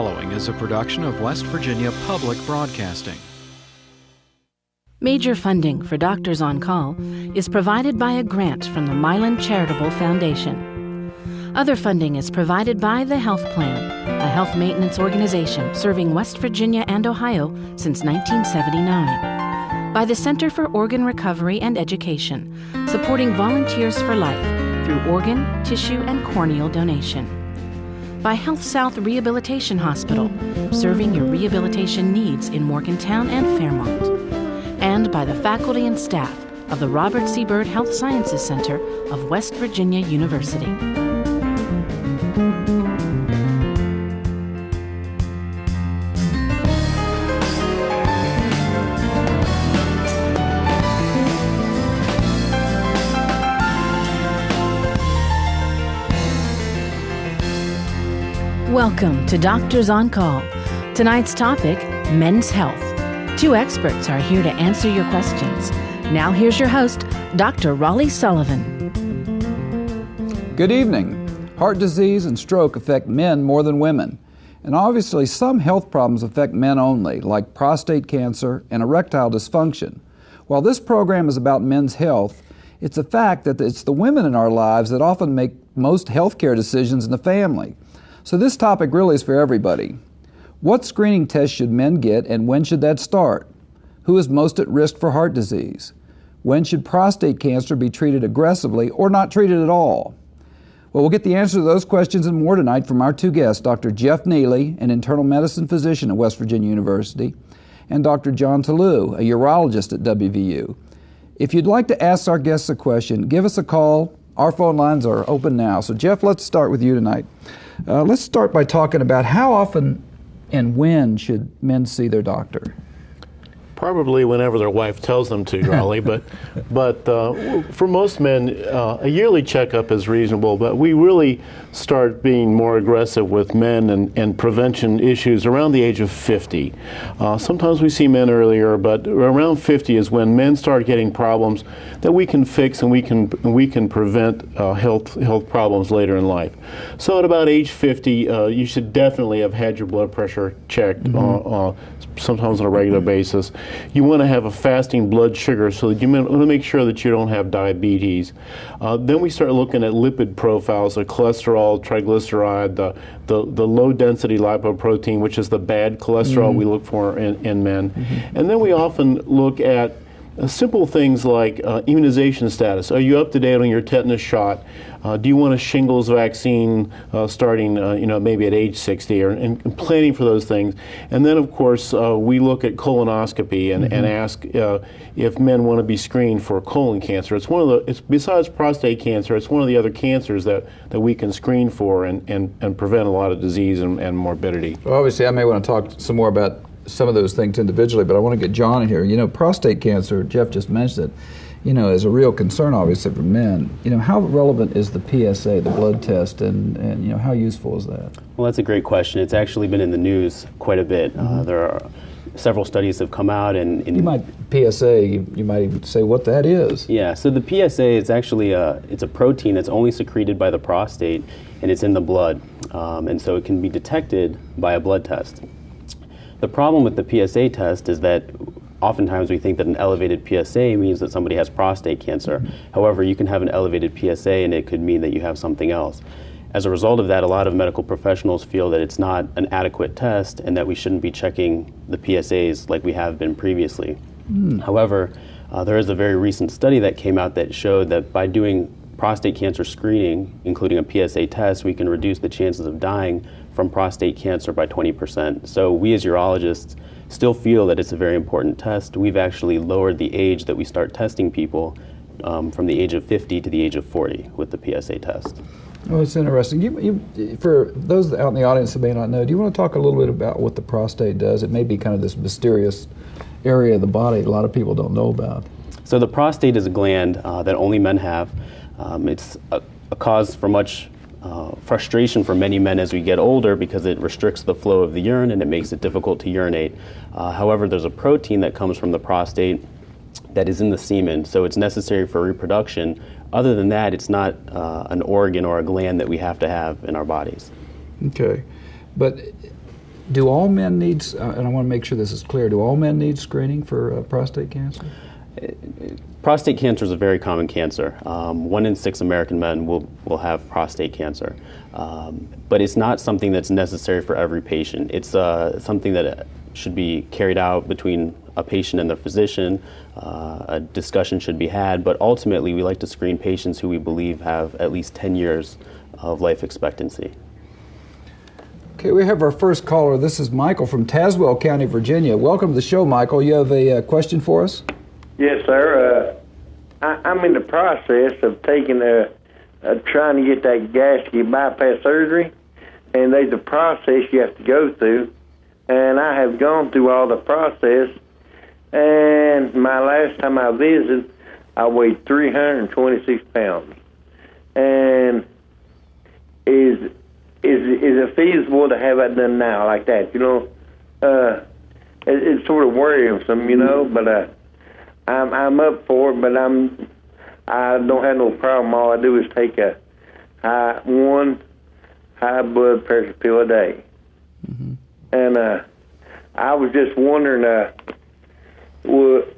following is a production of West Virginia Public Broadcasting. Major funding for Doctors on Call is provided by a grant from the Milan Charitable Foundation. Other funding is provided by the Health Plan, a health maintenance organization serving West Virginia and Ohio since 1979. By the Center for Organ Recovery and Education, supporting Volunteers for Life through organ, tissue, and corneal donation. By Health South Rehabilitation Hospital, serving your rehabilitation needs in Morgantown and Fairmont. And by the faculty and staff of the Robert C. Byrd Health Sciences Center of West Virginia University. Welcome to Doctors on Call. Tonight's topic, men's health. Two experts are here to answer your questions. Now here's your host, Dr. Raleigh Sullivan. Good evening. Heart disease and stroke affect men more than women. And obviously some health problems affect men only, like prostate cancer and erectile dysfunction. While this program is about men's health, it's a fact that it's the women in our lives that often make most healthcare decisions in the family. So this topic really is for everybody. What screening tests should men get and when should that start? Who is most at risk for heart disease? When should prostate cancer be treated aggressively or not treated at all? Well, we'll get the answer to those questions and more tonight from our two guests, Dr. Jeff Neely, an internal medicine physician at West Virginia University, and Dr. John Toulouse, a urologist at WVU. If you'd like to ask our guests a question, give us a call. Our phone lines are open now. So Jeff, let's start with you tonight. Let's start by talking about how often and when should men see their doctor? Probably whenever their wife tells them to, Raleigh, but for most men, a yearly checkup is reasonable, but we really start being more aggressive with men and prevention issues around the age of 50. Sometimes we see men earlier, but around 50 is when men start getting problems that we can fix and we can prevent health problems later in life. So at about age 50, you should definitely have had your blood pressure checked, sometimes on a regular basis. You want to have a fasting blood sugar so that you want to make sure that you don't have diabetes. Then we start looking at lipid profiles, the cholesterol, triglyceride, the low density lipoprotein, which is the bad cholesterol we look for in men. And then we often look at simple things like immunization status. Are you up to date on your tetanus shot? Do you want a shingles vaccine starting, maybe at age 60, and planning for those things? And then, of course, we look at colonoscopy and ask if men want to be screened for colon cancer. It's besides prostate cancer, it's one of the other cancers that we can screen for and prevent a lot of disease and morbidity. Well, obviously, I may want to talk some more about some of those things individually, but I want to get John in here. You know, prostate cancer, Jeff just mentioned it, is a real concern, obviously, for men. How relevant is the PSA, the blood test, and how useful is that? Well, that's a great question. It's actually been in the news quite a bit. There are several studies have come out, and you might even say what that is. Yeah, so the PSA is actually it's a protein that's only secreted by the prostate, and it's in the blood, and so it can be detected by a blood test. The problem with the PSA test is that oftentimes we think that an elevated PSA means that somebody has prostate cancer. However, you can have an elevated PSA and it could mean that you have something else. As a result of that, a lot of medical professionals feel that it's not an adequate test and that we shouldn't be checking the PSAs like we have been previously. However, there is a very recent study that came out that showed that by doing prostate cancer screening, including a PSA test, we can reduce the chances of dying from prostate cancer by 20%. So we as urologists still feel that it's a very important test. We've actually lowered the age that we start testing people from the age of 50 to the age of 40 with the PSA test. Well, it's interesting. You, for those out in the audience that may not know, do you want to talk a little bit about what the prostate does? It may be kind of this mysterious area of the body that a lot of people don't know about. So the prostate is a gland that only men have. It's a cause for much frustration for many men as we get older because it restricts the flow of the urine and it makes it difficult to urinate. However, there's a protein that comes from the prostate that is in the semen, so it's necessary for reproduction. Other than that, it's not an organ or a gland that we have to have in our bodies. Okay. But Do all men need, and I want to make sure this is clear, do all men need screening for prostate cancer? Prostate cancer is a very common cancer. 1 in 6 American men will have prostate cancer. But it's not something that's necessary for every patient. It's something that should be carried out between a patient and their physician. A discussion should be had, but ultimately we like to screen patients who we believe have at least 10 years of life expectancy. Okay, we have our first caller. This is Michael from Tazewell County, Virginia. Welcome to the show, Michael. You have a question for us? Yes, sir. I'm in the process of trying to get that gastric bypass surgery, and there's a process you have to go through, and I have gone through all the process, and my last time I visited, I weighed 326 pounds. And is it feasible to have that done now like that? You know, it's sort of worrisome, you know, but I'm up for it, but I don't have no problem. All I do is take one high blood pressure pill a day. Mm-hmm. And I was just wondering, would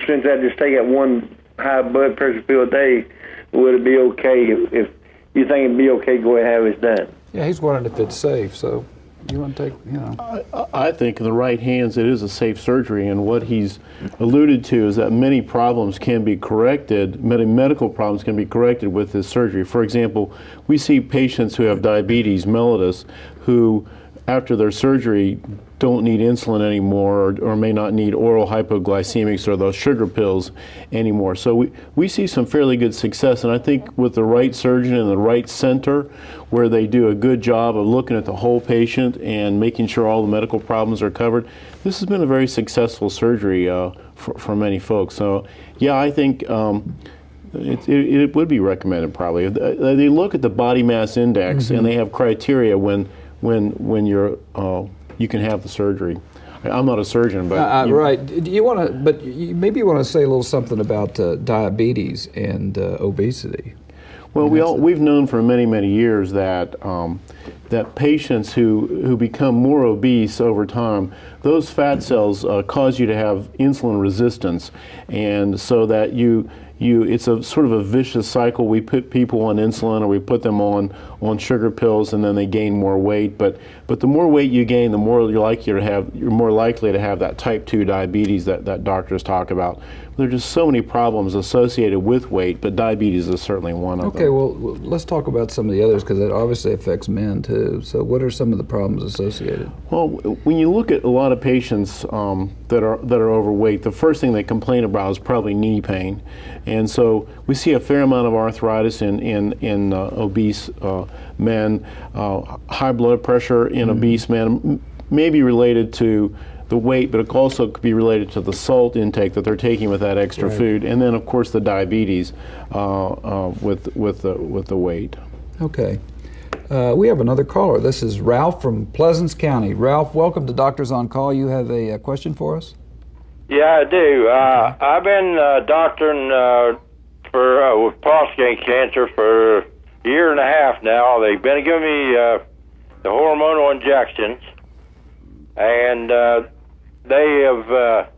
since I just take that one high blood pressure pill a day, would it be okay if you think it'd be okay to go ahead and have it done? Yeah, he's wondering if it's safe, so you want to take, you know. I think in the right hands it is a safe surgery, and what he's alluded to is that many problems can be corrected, many medical problems can be corrected with this surgery. For example, we see patients who have diabetes mellitus who, after their surgery, don't need insulin anymore, or may not need oral hypoglycemics or those sugar pills anymore. So we see some fairly good success, and I think with the right surgeon in the right center, where they do a good job of looking at the whole patient and making sure all the medical problems are covered, this has been a very successful surgery for many folks. So yeah, I think it would be recommended probably. They look at the body mass index, mm-hmm. and they have criteria when you're you can have the surgery. I'm not a surgeon, but right. Do you want to? But maybe you want to say a little something about diabetes and obesity. Well, we've known for many years that that patients who become more obese over time, those fat cells cause you to have insulin resistance, and so that it's a sort of a vicious cycle. We put people on insulin, or we put them on sugar pills, and then they gain more weight. But the more weight you gain, the more you're more likely to have that type 2 diabetes that doctors talk about. There are just so many problems associated with weight, but diabetes is certainly one of them. Okay, well, let's talk about some of the others, because it obviously affects men too. So what are some of the problems associated? Well, when you look at a lot of patients that are overweight, the first thing they complain about is probably knee pain. And so we see a fair amount of arthritis in obese men. High blood pressure in obese men may be related to the weight, but it also could be related to the salt intake that they're taking with that extra food, and then of course the diabetes with the weight. Okay. We have another caller. This is Ralph from Pleasants County. Ralph, welcome to Doctors on Call. You have a question for us? Yeah, I do. I've been doctoring with prostate cancer for a year and a half now. They've been giving me the hormonal injections, and they have.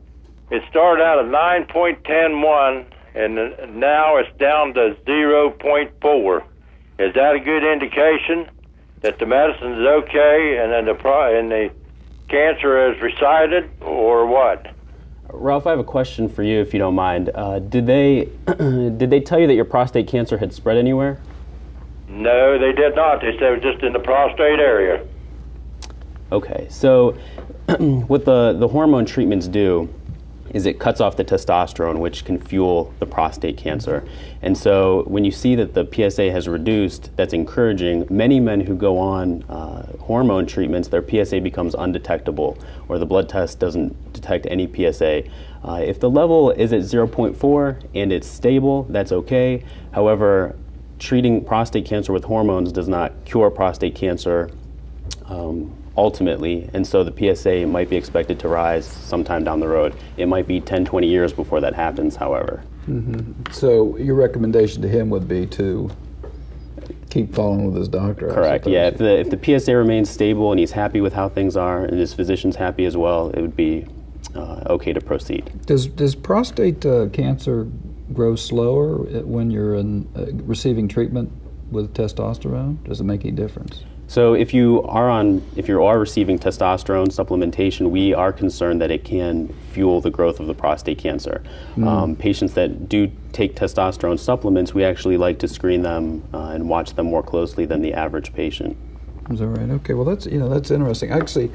It started out at 9.101, and now it's down to 0.4. Is that a good indication that the medicine is okay, and then the cancer has resided, or what? Ralph, I have a question for you, if you don't mind. Did they tell you that your prostate cancer had spread anywhere? No, they did not. They said it was just in the prostate area. Okay, so what the hormone treatments do is it cuts off the testosterone, which can fuel the prostate cancer. And so when you see that the PSA has reduced, that's encouraging. Many men who go on hormone treatments, their PSA becomes undetectable, or the blood test doesn't detect any PSA. If the level is at 0.4 and it's stable, that's okay. However, treating prostate cancer with hormones does not cure prostate cancer ultimately, and so the PSA might be expected to rise sometime down the road. It might be 10, 20 years before that happens, however. Mm-hmm. So your recommendation to him would be to keep following with his doctor. Correct. Yeah. If the PSA remains stable and he's happy with how things are, and his physician's happy as well, it would be okay to proceed. Does prostate cancer grow slower when you're receiving treatment with testosterone? Does it make any difference? So if you are receiving testosterone supplementation, we are concerned that it can fuel the growth of the prostate cancer. Patients that do take testosterone supplements, we actually like to screen them and watch them more closely than the average patient. Is that right? Okay. Well, that's interesting. Actually,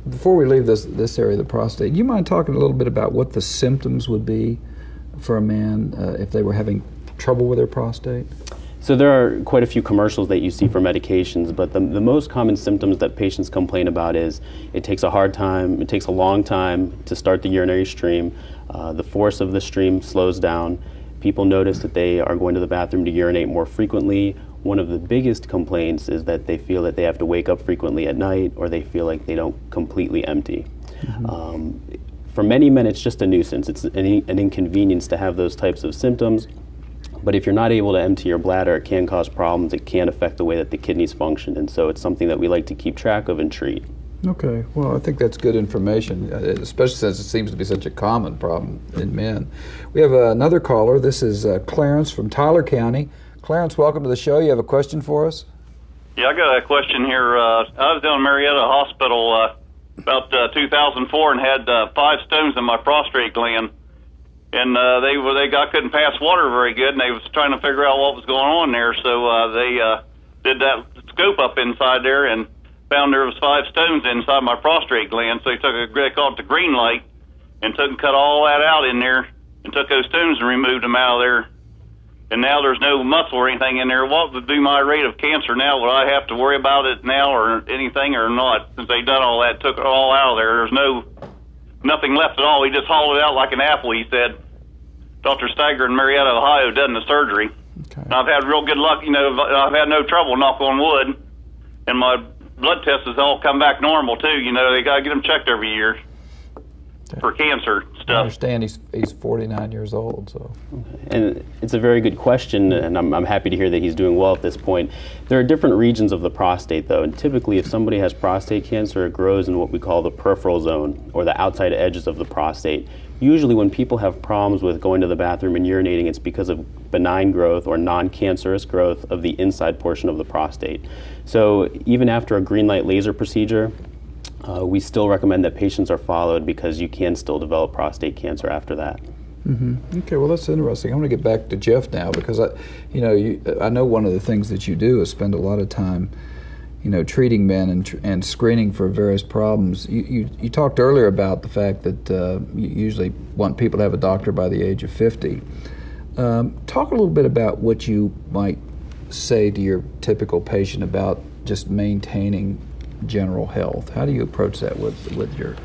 before we leave this area of the prostate, you mind talking a little bit about what the symptoms would be for a man if they were having trouble with their prostate? So there are quite a few commercials that you see for medications, but the most common symptoms that patients complain about is it takes a long time to start the urinary stream, the force of the stream slows down, people notice that they are going to the bathroom to urinate more frequently. One of the biggest complaints is that they feel that they have to wake up frequently at night, or they feel like they don't completely empty. For many men, it's just a nuisance. It's an inconvenience to have those types of symptoms. But if you're not able to empty your bladder, it can cause problems. It can affect the way that the kidneys function. And so it's something that we like to keep track of and treat. Okay. Well, I think that's good information, especially since it seems to be such a common problem in men. We have another caller. This is Clarence from Tyler County. Clarence, welcome to the show. You have a question for us? Yeah, I got a question here. I was down in Marietta Hospital about 2004 and had 5 stones in my prostate gland. And I couldn't pass water very good, and they was trying to figure out what was going on there. So they did that scope up inside there and found there was 5 stones inside my prostate gland. So they called it the green light, and cut all that out in there, and took those stones and removed them out of there. And now there's no muscle or anything in there. What would be my rate of cancer now? Would I have to worry about it now or anything or not? Since they done all that, took it all out of there. There's nothing left at all. He just hauled it out like an apple, he said. Dr. Steiger in Marietta, Ohio, done the surgery. Okay. And I've had real good luck. I've had no trouble, knock on wood. And my blood tests has all come back normal, too. They got to get them checked every year for cancer stuff. I understand he's 49 years old, so. And it's a very good question, and I'm happy to hear that he's doing well at this point. There are different regions of the prostate, though, and typically if somebody has prostate cancer, it grows in what we call the peripheral zone, or the outside edges of the prostate. Usually when people have problems with going to the bathroom and urinating, it's because of benign growth or non-cancerous growth of the inside portion of the prostate. So even after a green light laser procedure, we still recommend that patients are followed because you can still develop prostate cancer after that. Okay, well that's interesting. I'm going to get back to Jeff now because I know one of the things that you do is spend a lot of time, treating men and screening for various problems. You talked earlier about the fact that you usually want people to have a doctor by the age of 50. Talk a little bit about what you might say to your typical patient about just maintaining general health. How do you approach that with your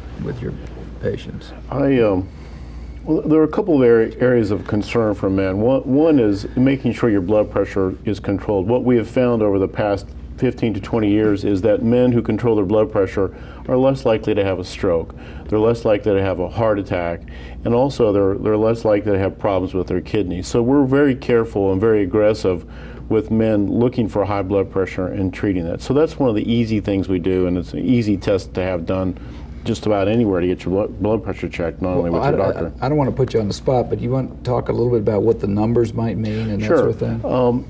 patients? Well, there are a couple of areas of concern for men. One is making sure your blood pressure is controlled. What we have found over the past 15 to 20 years is that men who control their blood pressure are less likely to have a stroke. They're less likely to have a heart attack, and also they're less likely to have problems with their kidneys. So we're very careful and very aggressive with men looking for high blood pressure and treating that. So that's one of the easy things we do, and it's an easy test to have done just about anywhere to get your blood pressure checked, not only with your doctor. I don't want to put you on the spot, but you want to talk a little bit about what the numbers might mean and that sort of thing?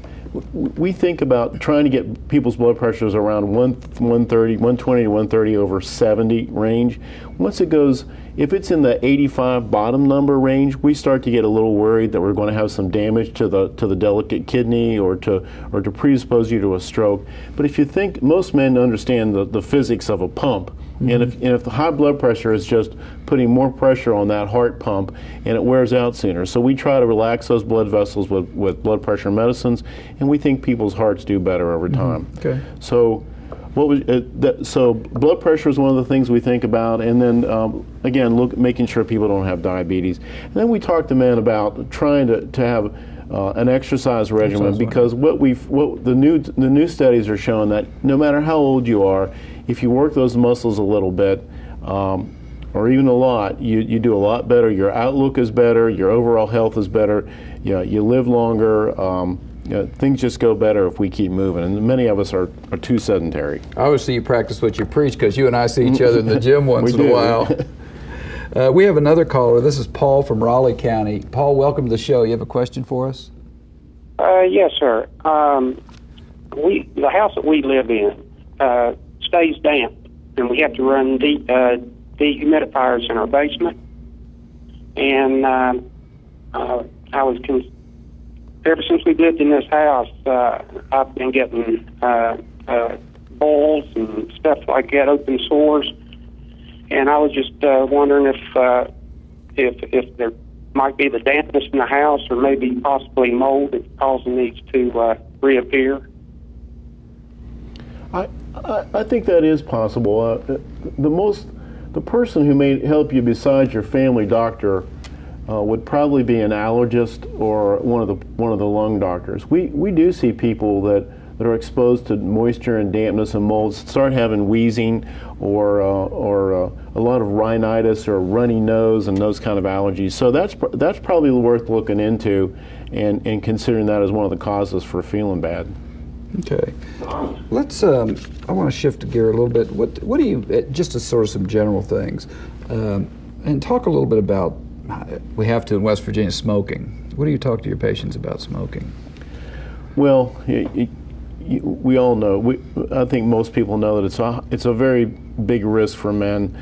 We think about trying to get people's blood pressures around 120 to 130 over 70 range. Once it goes, if it's in the 85 bottom number range, we start to get a little worried that we're going to have some damage to the delicate kidney or to predispose you to a stroke. But if you think, most men understand the physics of a pump. And if the high blood pressure is just putting more pressure on that heart pump, and it wears out sooner. So we try to relax those blood vessels with blood pressure medicines, and we think people's hearts do better over time. Okay. So so blood pressure is one of the things we think about, and then again, making sure people don't have diabetes. And then we talk to men about trying to have an exercise regimen, because what the new studies are showing that no matter how old you are, if you work those muscles a little bit, or even a lot, you do a lot better. Your outlook is better. Your overall health is better. You live longer. things just go better if we keep moving, and many of us are too sedentary. Obviously, you practice what you preach, because you and I see each other in the gym once in do. a while. We have another caller. This is Paul from Raleigh County. Paul, welcome to the show. You have a question for us? Yes, sir. The house that we live in stays damp, and we have to run dehumidifiers in our basement. And ever since we lived in this house, I've been getting boils and stuff like that, open sores. And I was just wondering if there might be the dampness in the house, or maybe possibly mold that's causing these to reappear. I think that is possible. The person who may help you besides your family doctor would probably be an allergist or one of the lung doctors. We do see people that are exposed to moisture and dampness and molds start having wheezing or a lot of rhinitis or runny nose and those kind of allergies. So that's probably worth looking into and considering that as one of the causes for feeling bad. Okay. Let's. I want to shift gear a little bit. What do you, just as sort of some general things, and talk a little bit about, we have to in West Virginia, smoking. What do you talk to your patients about smoking? Well, we all know. I think most people know that it's a very big risk for men.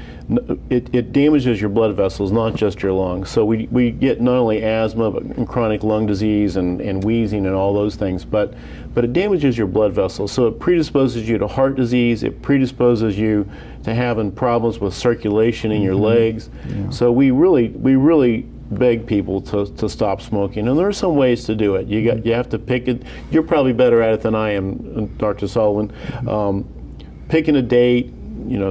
It damages your blood vessels, not just your lungs. So we get not only asthma, but chronic lung disease and wheezing and all those things. But it damages your blood vessels. So it predisposes you to heart disease. It predisposes you to having problems with circulation in your legs. Yeah. So we really beg people to stop smoking, and there are some ways to do it. You have to pick it. You're probably better at it than I am, Dr. Sullivan. Picking a date,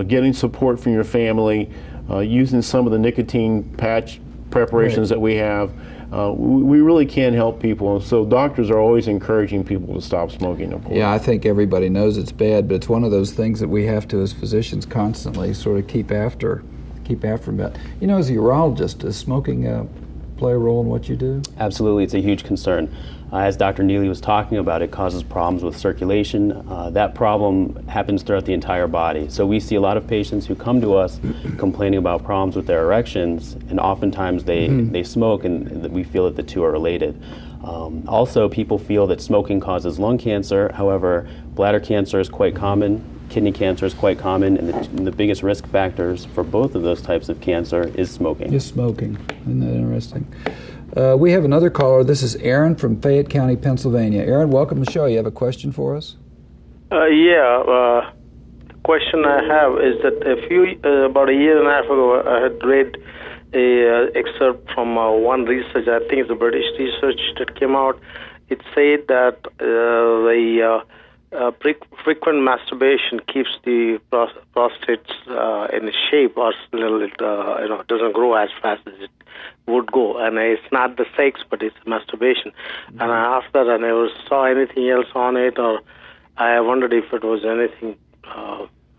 getting support from your family, using some of the nicotine patch preparations that we have. We really can help people. So doctors are always encouraging people to stop smoking. Of course. Yeah, I think everybody knows it's bad, but it's one of those things that we have to, as physicians, constantly sort of keep after about. As a urologist, does smoking play a role in what you do? Absolutely, it's a huge concern. As Dr. Neely was talking about, it causes problems with circulation. That problem happens throughout the entire body. So we see a lot of patients who come to us complaining about problems with their erections, and oftentimes they smoke, and we feel that the two are related. Also, people feel that smoking causes lung cancer. However, bladder cancer is quite common. Kidney cancer is quite common, and the biggest risk factors for both of those types of cancer is smoking. Is smoking. Isn't that interesting? We have another caller. This is Aaron from Fayette County, Pennsylvania. Aaron, welcome to the show. You have a question for us? The question I have is that about a year and a half ago, I had read a excerpt from one research. I think it's a British research that came out. It said that frequent masturbation keeps the prostate in shape, or it doesn't grow as fast as it would go. And it's not the sex, but it's masturbation. Mm-hmm. And after that, I never saw anything else on it, or I wondered if it was anything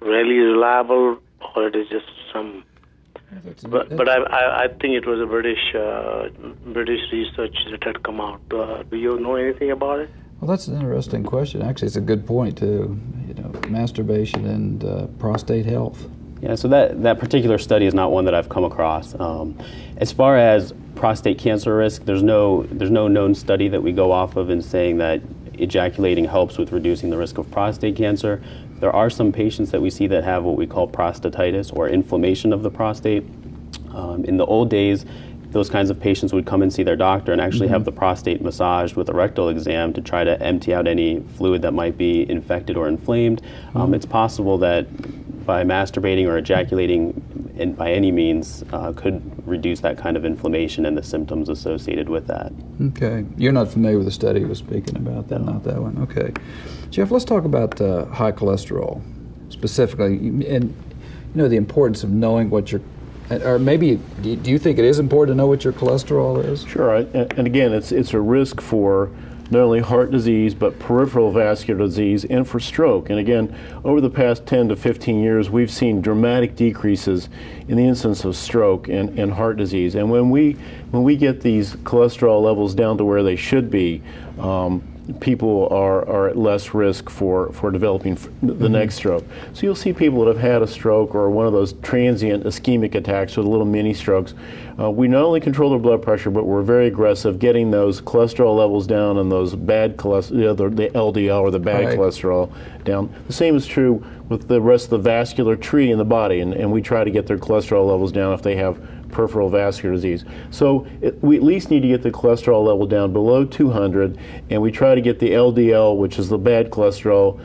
really reliable, or it is just some. But I think it was a British research that had come out. Do you know anything about it? Well, that's an interesting question. Actually, it's a good point too. Masturbation and prostate health. Yeah, so that particular study is not one that I've come across. As far as prostate cancer risk, there's no known study that we go off of in saying that ejaculating helps with reducing the risk of prostate cancer. There are some patients that we see that have what we call prostatitis, or inflammation of the prostate. In the old days, those kinds of patients would come and see their doctor and actually have the prostate massaged with a rectal exam to try to empty out any fluid that might be infected or inflamed. It's possible that by masturbating or ejaculating by any means could reduce that kind of inflammation and the symptoms associated with that. Okay. You're not familiar with the study you were speaking about, then? No. Not that one. Okay. Jeff, let's talk about high cholesterol specifically, and the importance of knowing what your, or maybe, do you think it is important to know what your cholesterol is? Sure, and again, it's a risk for not only heart disease, but peripheral vascular disease and for stroke. And again, over the past 10 to 15 years, we've seen dramatic decreases in the incidence of stroke and heart disease. And when we get these cholesterol levels down to where they should be, people are at less risk for developing the next stroke. So you'll see people that have had a stroke or one of those transient ischemic attacks with little mini strokes. We not only control their blood pressure, but we're very aggressive getting those cholesterol levels down and those bad cholesterol, the LDL or the bad cholesterol down. The same is true with the rest of the vascular tree in the body, and we try to get their cholesterol levels down if they have peripheral vascular disease. So we at least need to get the cholesterol level down below 200, and we try to get the LDL, which is the bad cholesterol,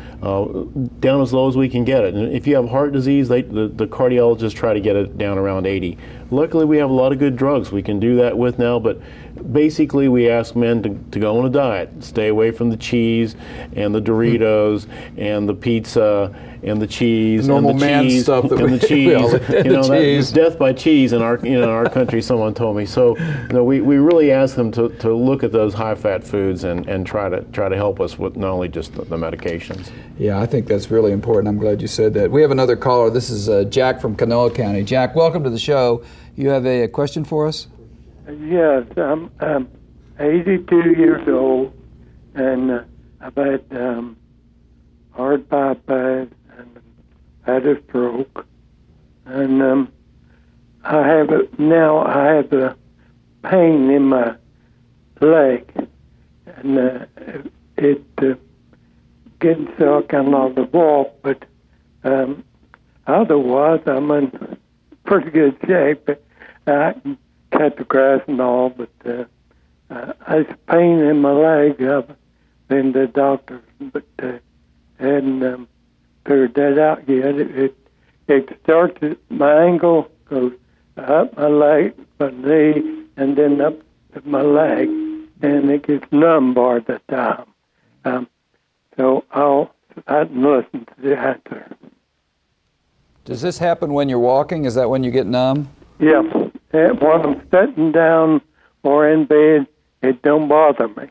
down as low as we can get it. And if you have heart disease, the cardiologists try to get it down around 80. Luckily, we have a lot of good drugs we can do that with now, but basically we ask men to go on a diet, stay away from the cheese and the Doritos and the pizza and the cheese, the normal and the man cheese, stuff that and the cheese. You know, that's death by cheese in our country. Someone told me. So, we really ask them to look at those high-fat foods and try to help us with not only just the medications. Yeah, I think that's really important. I'm glad you said that. We have another caller. This is Jack from Kanawha County. Jack, welcome to the show. You have a question for us? Yes, I'm 82 years old, and I've had heart bypass and had a stroke, and I have a pain in my leg, and it getting so I can hardly walk, but otherwise I'm in pretty good shape. I can cut the grass and all, but it's pain in my leg. I've been to the doctor, but hadn't figured that out yet. It starts at my ankle, goes up my leg, my knee, and then up to my leg, and it gets numb by the time. So I listen to the answer. Does this happen when you're walking? Is that when you get numb? Yeah. When I'm sitting down or in bed, it don't bother me.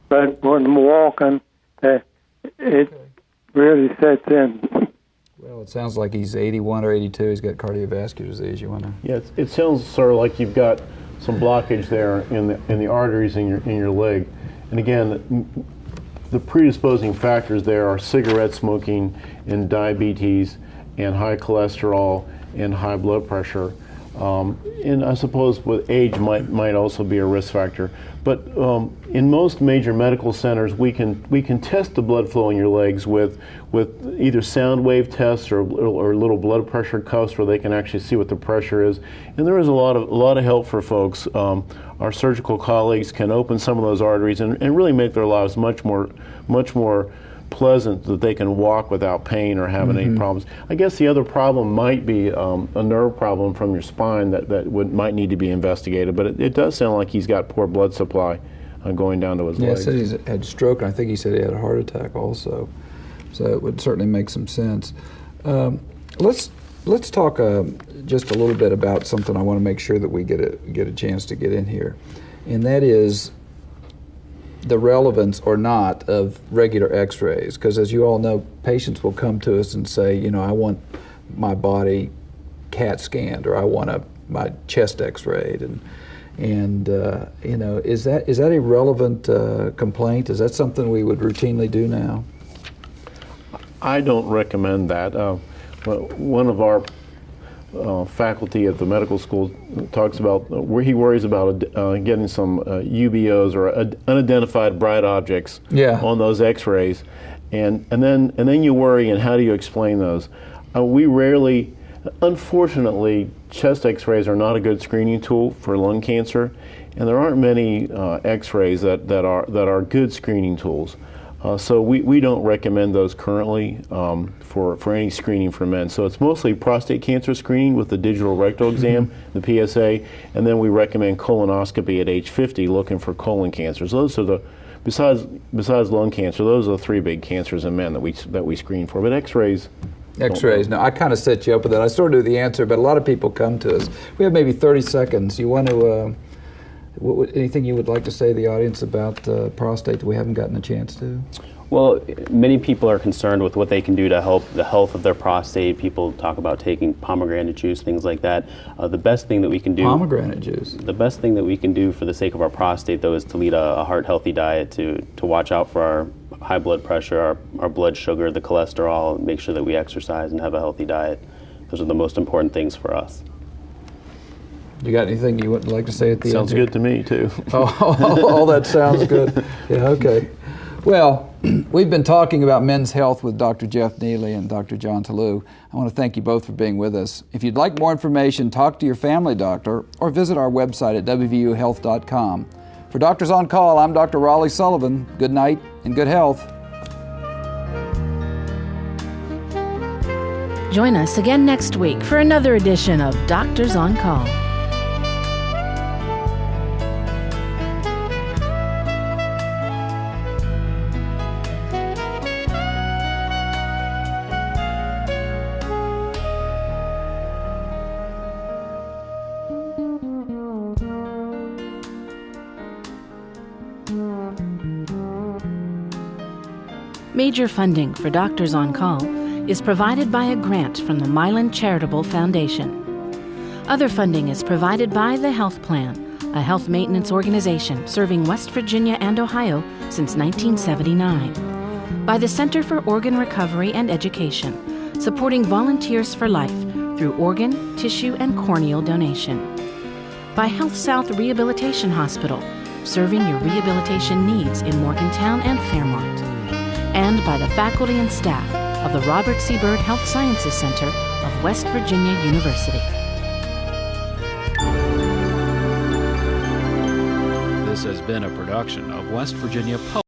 But when I'm walking, it really sets in. Well, it sounds like he's 81 or 82. He's got cardiovascular disease. You want to? Yeah, it sounds sort of like you've got some blockage there in the arteries in your leg. And again, the predisposing factors there are cigarette smoking and diabetes and high cholesterol and high blood pressure. And I suppose with age might also be a risk factor. But in most major medical centers, we can test the blood flow in your legs with either sound wave tests or little blood pressure cuffs where they can actually see what the pressure is. And there is a lot of help for folks. Our surgical colleagues can open some of those arteries and really make their lives much more pleasant, that they can walk without pain or having any problems. I guess the other problem might be a nerve problem from your spine that might need to be investigated, but it does sound like he's got poor blood supply going down to his legs. Yeah, he said he's had stroke, and I think he said he had a heart attack also. So it would certainly make some sense. Let's talk just a little bit about something I want to make sure that we get a chance to get in here, and that is the relevance or not of regular x-rays, because as you all know, patients will come to us and say, I want my body CAT scanned, or I want my chest x-rayed, and is that a relevant complaint? Is that something we would routinely do now? I don't recommend that. One of our faculty at the medical school talks about where he worries about getting some UBOs or unidentified bright objects on those x-rays, and then you worry, and how do you explain those? We rarely, unfortunately, chest x-rays are not a good screening tool for lung cancer, and there aren't many x-rays that are good screening tools. So we don't recommend those currently for any screening for men. So it's mostly prostate cancer screening with the digital rectal exam, the PSA, and then we recommend colonoscopy at age 50, looking for colon cancers. Those are besides lung cancer, those are the three big cancers in men that we screen for. But X-rays. No, I kind of set you up with that. I sort of knew the answer, but a lot of people come to us. We have maybe 30 seconds. You want to? Anything you would like to say to the audience about prostate that we haven't gotten a chance to? Well, many people are concerned with what they can do to help the health of their prostate. People talk about taking pomegranate juice, things like that. The best thing that we can do... Pomegranate juice. The best thing that we can do for the sake of our prostate, though, is to lead a heart-healthy diet, to watch out for our high blood pressure, our blood sugar, the cholesterol, make sure that we exercise and have a healthy diet. Those are the most important things for us. You got anything you would like to say at the end? Sounds good to me, too. All that sounds good. Yeah, okay. Well, we've been talking about men's health with Dr. Jeff Neely and Dr. John Toulouse. I want to thank you both for being with us. If you'd like more information, talk to your family doctor or visit our website at wvuhealth.com. For Doctors on Call, I'm Dr. Raleigh Sullivan. Good night and good health. Join us again next week for another edition of Doctors on Call. Major funding for Doctors on Call is provided by a grant from the Milan Charitable Foundation. Other funding is provided by the Health Plan, a health maintenance organization serving West Virginia and Ohio since 1979. By the Center for Organ Recovery and Education, supporting Volunteers for Life through organ, tissue, and corneal donation. By Health South Rehabilitation Hospital, serving your rehabilitation needs in Morgantown and Fairmont. And by the faculty and staff of the Robert C. Byrd Health Sciences Center of West Virginia University. This has been a production of West Virginia Public